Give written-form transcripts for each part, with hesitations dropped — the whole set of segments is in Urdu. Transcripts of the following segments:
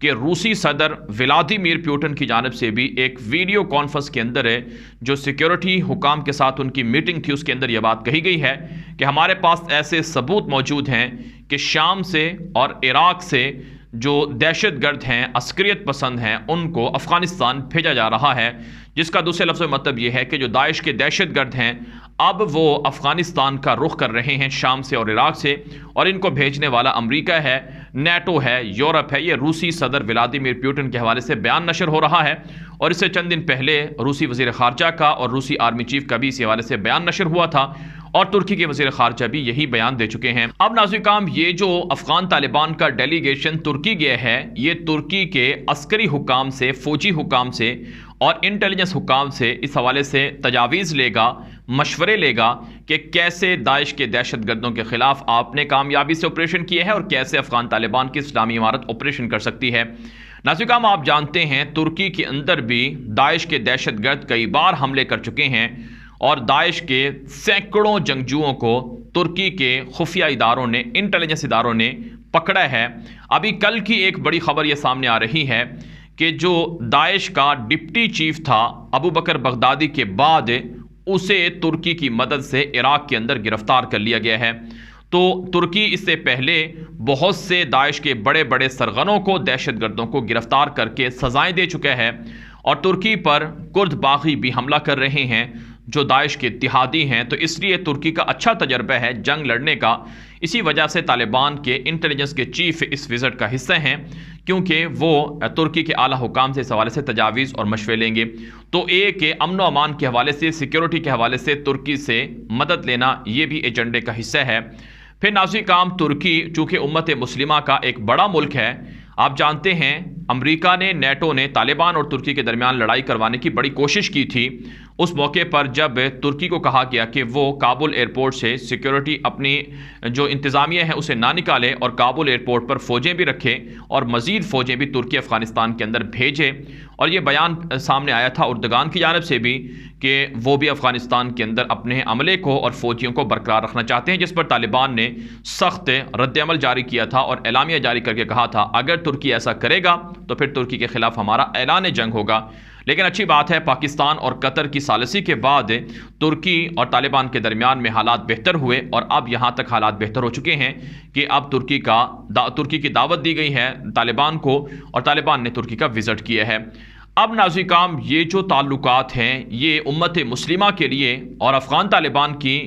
کہ روسی صدر ولادیمیر پیوٹن کی جانب سے بھی ایک ویڈیو کانفرنس کے اندر ہے جو سیکیورٹی حکام کے ساتھ ان کی میٹنگ تھی، اس کے اندر یہ بات کہی گئی ہے کہ ہمارے پاس ایسے ثبوت موجود ہیں کہ شام سے اور عراق سے جو دہشت گرد ہیں، عسکریت پسند ہیں، ان کو افغانستان بھیجا جا رہا ہے، جس کا دوسرے لفظ میں مطلب یہ ہے کہ جو داعش کے دہشت گرد ہیں اب وہ افغانستان کا رخ کر رہے ہیں شام سے اور عراق سے، اور ان کو بھیجنے والا امریکہ ہے، نیٹو ہے، یورپ ہے۔ یہ روسی صدر ولادیمیر پیوٹن کے حوالے سے بیان نشر ہو رہا ہے، اور اس سے چند دن پہلے روسی وزیر خارجہ کا اور روسی آرمی چیف کا بھی اس حوالے سے بیان نشر ہوا تھا، اور ترکی کے وزیر خارجہ بھی یہی بیان دے چکے ہیں۔ اب ناظرین کرام، یہ جو افغان طالبان کا ڈیلیگیشن ترکی گیا ہے، یہ ترکی کے عسکری حکام سے، فوجی حکام سے اور انٹیلیجنس حکام سے اس حوالے سے تجاویز لے گا، مشورے لے گا کہ کیسے داعش کے دہشت گردوں کے خلاف آپ نے کامیابی سے آپریشن کیے ہیں اور کیسے افغان طالبان کی اسلامی عمارت آپریشن کر سکتی ہے۔ ناظرین کرام، آپ جانتے ہیں ترکی کے اندر بھی داعش کے دہشت گرد کئی بار حملے کر چکے ہیں، اور داعش کے سینکڑوں جنگجوؤں کو ترکی کے خفیہ اداروں نے، انٹیلیجنس اداروں نے پکڑا ہے۔ ابھی کل کی ایک بڑی خبر یہ سامنے آ رہی ہے کہ جو داعش کا ڈپٹی چیف تھا ابو بکر بغدادی کے بعد اسے ترکی کی مدد سے عراق کے اندر گرفتار کر لیا گیا ہے۔ تو ترکی اس سے پہلے بہت سے داعش کے بڑے بڑے سرغنوں کو، دہشت گردوں کو گرفتار کر کے سزائیں دے چکا ہے، اور ترکی پر کرد باغی بھی حملہ کر رہے ہیں جو داعش کے اتحادی ہیں۔ تو اس لیے ترکی کا اچھا تجربہ ہے جنگ لڑنے کا، اسی وجہ سے طالبان کے انٹیلیجنس کے چیف اس وزٹ کا حصہ ہیں، کیونکہ وہ ترکی کے اعلیٰ حکام سے اس حوالے سے تجاویز اور مشورے لیں گے۔ تو ایک امن و امان کے حوالے سے، سیکیورٹی کے حوالے سے ترکی سے مدد لینا یہ بھی ایجنڈے کا حصہ ہے۔ پھر ناظرین کرام، ترکی چونکہ امت مسلمہ کا ایک بڑا ملک ہے، آپ جانتے ہیں امریکہ نے، نیٹو نے طالبان اور ترکی کے درمیان لڑائی کروانے کی بڑی کوشش کی تھی۔ اس موقع پر جب ترکی کو کہا گیا کہ وہ کابل ایئرپورٹ سے سیکیورٹی اپنی جو انتظامیہ ہے اسے نہ نکالے اور کابل ایئرپورٹ پر فوجیں بھی رکھے اور مزید فوجیں بھی ترکی افغانستان کے اندر بھیجے، اور یہ بیان سامنے آیا تھا اردگان کی جانب سے بھی کہ وہ بھی افغانستان کے اندر اپنے عملے کو اور فوجیوں کو برقرار رکھنا چاہتے ہیں، جس پر طالبان نے سخت رد عمل جاری کیا تھا اور اعلامیہ جاری کر کے کہا تھا اگر ترکی ایسا کرے گا تو پھر ترکی کے خلاف ہمارا اعلان جنگ ہوگا۔ لیکن اچھی بات ہے، پاکستان اور قطر کی ثالثی کے بعد ترکی اور طالبان کے درمیان میں حالات بہتر ہوئے، اور اب یہاں تک حالات بہتر ہو چکے ہیں کہ اب ترکی کی دعوت دی گئی ہے طالبان کو، اور طالبان نے ترکی کا وزٹ کیا ہے۔ اب ناظرین کرام، یہ جو تعلقات ہیں یہ امت مسلمہ کے لیے اور افغان طالبان کی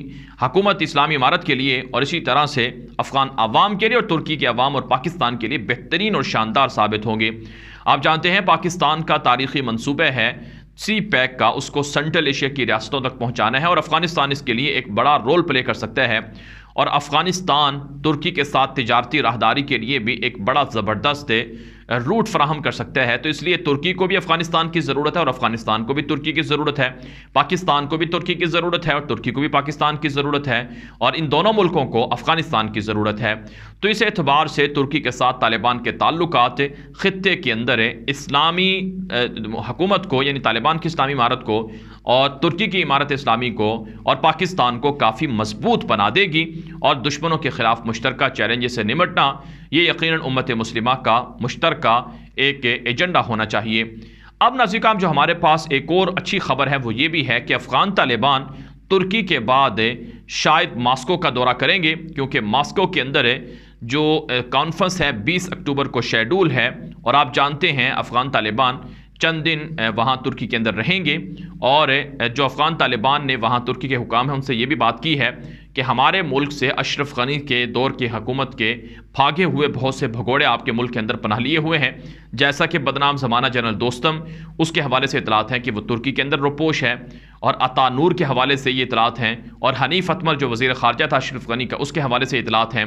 حکومت اسلامی عمارت کے لیے، اور اسی طرح سے افغان عوام کے لیے اور ترکی کے عوام اور پاکستان کے لیے بہترین اور شاندار ثابت ہوں گے۔ آپ جانتے ہیں پاکستان کا تاریخی منصوبہ ہے سی پیک کا، اس کو سنٹرل ایشیا کی ریاستوں تک پہنچانا ہے، اور افغانستان اس کے لیے ایک بڑا رول پلے کر سکتا ہے، اور افغانستان ترکی کے ساتھ تجارتی راہداری کے لیے بھی ایک بڑا زبردست روٹ فراہم کر سکتا ہے۔ تو اس لیے ترکی کو بھی افغانستان کی ضرورت ہے اور افغانستان کو بھی ترکی کی ضرورت ہے، پاکستان کو بھی ترکی کی ضرورت ہے اور ترکی کو بھی پاکستان کی ضرورت ہے، اور ان دونوں ملکوں کو افغانستان کی ضرورت ہے۔ تو اس اعتبار سے ترکی کے ساتھ طالبان کے تعلقات خطے کے اندر اسلامی حکومت کو، یعنی طالبان کی اسلامی عمارت کو اور ترکی کی عمارت اسلامی کو اور پاکستان کو کافی مضبوط بنا دے گی، اور دشمنوں کے خلاف مشترکہ چیلنج سے نمٹنا یہ یقیناً امت مسلمہ کا مشترکہ ایک ایجنڈا ہونا چاہیے۔ اب ناظرین کرام، جو ہمارے پاس ایک اور اچھی خبر ہے وہ یہ بھی ہے کہ افغان طالبان ترکی کے بعد شاید ماسکو کا دورہ کریں گے، کیونکہ ماسکو کے اندر جو کانفرنس ہے 20 اکتوبر کو شیڈول ہے، اور آپ جانتے ہیں افغان طالبان چند دن وہاں ترکی کے اندر رہیں گے، اور جو افغان طالبان نے وہاں ترکی کے حکام ہیں ان سے یہ بھی بات کی ہے کہ ہمارے ملک سے اشرف غنی کے دور کی حکومت کے بھاگے ہوئے بہت سے بھگوڑے آپ کے ملک کے اندر پناہ لیے ہوئے ہیں، جیسا کہ بدنام زمانہ جنرل دوستم، اس کے حوالے سے اطلاعات ہیں کہ وہ ترکی کے اندر روپوش ہے، اور عطا نور کے حوالے سے یہ اطلاعات ہیں، اور حنیف اتمر جو وزیر خارجہ تھا اشرف غنی کا، اس کے حوالے سے اطلاعات ہیں۔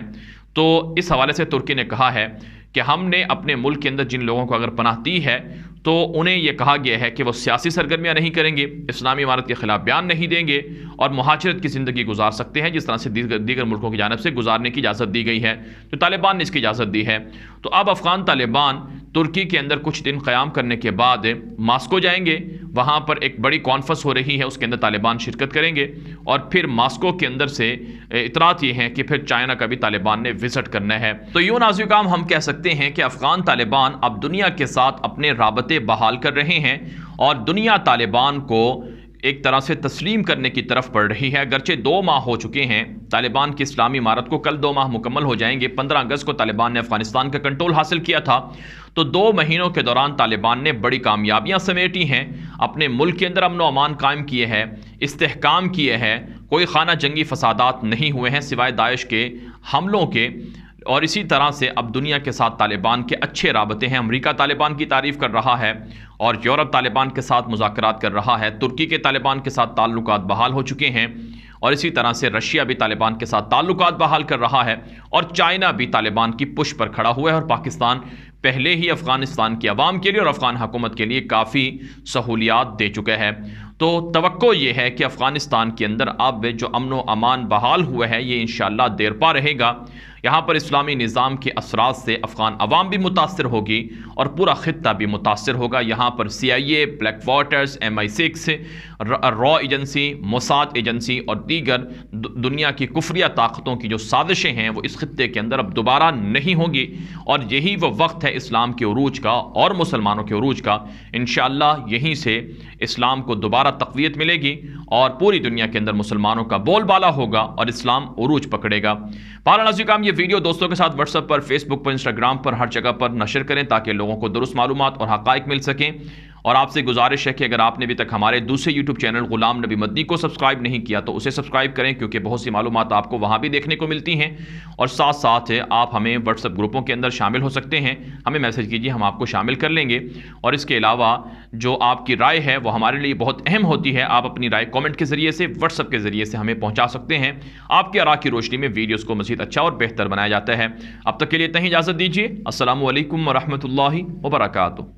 تو اس حوالے سے ترکی نے کہا ہے کہ ہم نے اپنے ملک کے اندر جن لوگوں کو اگر پناہ دی ہے تو انہیں یہ کہا گیا ہے کہ وہ سیاسی سرگرمیاں نہیں کریں گے، اسلامی عمارت کے خلاف بیان نہیں دیں گے، اور مہاجرت کی زندگی گزار سکتے ہیں جس طرح سے دیگر ملکوں کی جانب سے گزارنے کی اجازت دی گئی ہے، تو طالبان نے اس کی اجازت دی ہے۔ تو اب افغان طالبان ترکی کے اندر کچھ دن قیام کرنے کے بعد ماسکو جائیں گے، وہاں پر ایک بڑی کانفرنس ہو رہی ہے، اس کے اندر طالبان شرکت کریں گے، اور پھر ماسکو کے اندر سے اطلاعات یہ ہیں کہ پھر چائنا کا بھی طالبان نے وزٹ کرنا ہے۔ تو یوں ناظرین کرام ہم کہہ سکتے ہیں کہ افغان طالبان اب دنیا کے ساتھ اپنے رابطے بحال کر رہے ہیں، اور دنیا طالبان کو ایک طرح سے تسلیم کرنے کی طرف بڑھ رہی ہے۔ اگرچہ 2 ماہ ہو چکے ہیں طالبان کی اسلامی امارت کو، کل 2 ماہ مکمل ہو جائیں گے۔ 15 اگست کو طالبان نے افغانستان کا کنٹرول حاصل کیا تھا، تو 2 مہینوں کے دوران طالبان نے بڑی کامیابیاں سمیٹی ہیں، اپنے ملک کے اندر امن و امان قائم کیے ہیں، استحکام کیے ہیں، کوئی خانہ جنگی فسادات نہیں ہوئے ہیں سوائے داعش کے حملوں کے، اور اسی طرح سے اب دنیا کے ساتھ طالبان کے اچھے رابطے ہیں۔ امریکہ طالبان کی تعریف کر رہا ہے، اور یورپ طالبان کے ساتھ مذاکرات کر رہا ہے، ترکی کے طالبان کے ساتھ تعلقات بحال ہو چکے ہیں، اور اسی طرح سے رشیا بھی طالبان کے ساتھ تعلقات بحال کر رہا ہے، اور چائنا بھی طالبان کی پش پر کھڑا ہوا ہے، اور پاکستان پہلے ہی افغانستان کی عوام کے لیے اور افغان حکومت کے لیے کافی سہولیات دے چکے ہیں۔ تو توقع یہ ہے کہ افغانستان کے اندر اب جو امن و امان بحال ہوا ہے یہ انشاءاللہ دیر پا رہے گا۔ یہاں پر اسلامی نظام کے اثرات سے افغان عوام بھی متاثر ہوگی اور پورا خطہ بھی متاثر ہوگا۔ یہاں پر CIA، بلیک واٹرز، MI6، را ایجنسی، موساد ایجنسی اور دیگر دنیا کی کفریہ طاقتوں کی جو سازشیں ہیں وہ اس خطے کے اندر اب دوبارہ نہیں ہوں گی، اور یہی وہ وقت ہے اسلام کے عروج کا اور مسلمانوں کے عروج کا۔ انشاءاللہ یہیں سے اسلام کو دوبارہ تقویت ملے گی، اور پوری دنیا کے اندر مسلمانوں کا بول بالا ہوگا اور اسلام عروج پکڑے گا۔ بہرحال ناظرین کرام، یہ ویڈیو دوستوں کے ساتھ واٹس ایپ پر، فیس بک پر، انسٹاگرام پر، ہر جگہ پر نشر کریں تاکہ لوگوں کو درست معلومات اور حقائق مل سکیں۔ اور آپ سے گزارش ہے کہ اگر آپ نے ابھی تک ہمارے دوسرے یوٹیوب چینل غلام نبی مدنی کو سبسکرائب نہیں کیا تو اسے سبسکرائب کریں، کیونکہ بہت سی معلومات آپ کو وہاں بھی دیکھنے کو ملتی ہیں، اور ساتھ ساتھ آپ ہمیں واٹس ایپ گروپوں کے اندر شامل ہو سکتے ہیں، ہمیں میسج کیجیے، ہم آپ کو شامل کر لیں گے۔ اور اس کے علاوہ جو آپ کی رائے ہے وہ ہمارے لیے بہت اہم ہوتی ہے، آپ اپنی رائے کامنٹ کے ذریعے سے، واٹس ایپ کے ذریعے سے ہمیں پہنچا سکتے ہیں۔ آپ کے آراء کی روشنی میں ویڈیوز کو مزید اچھا اور بہتر بنایا جاتا ہے۔ اب تک کے لیے اتنا ہی اجازت دیجیے۔ السلام علیکم ورحمۃ اللہ وبرکاتہ۔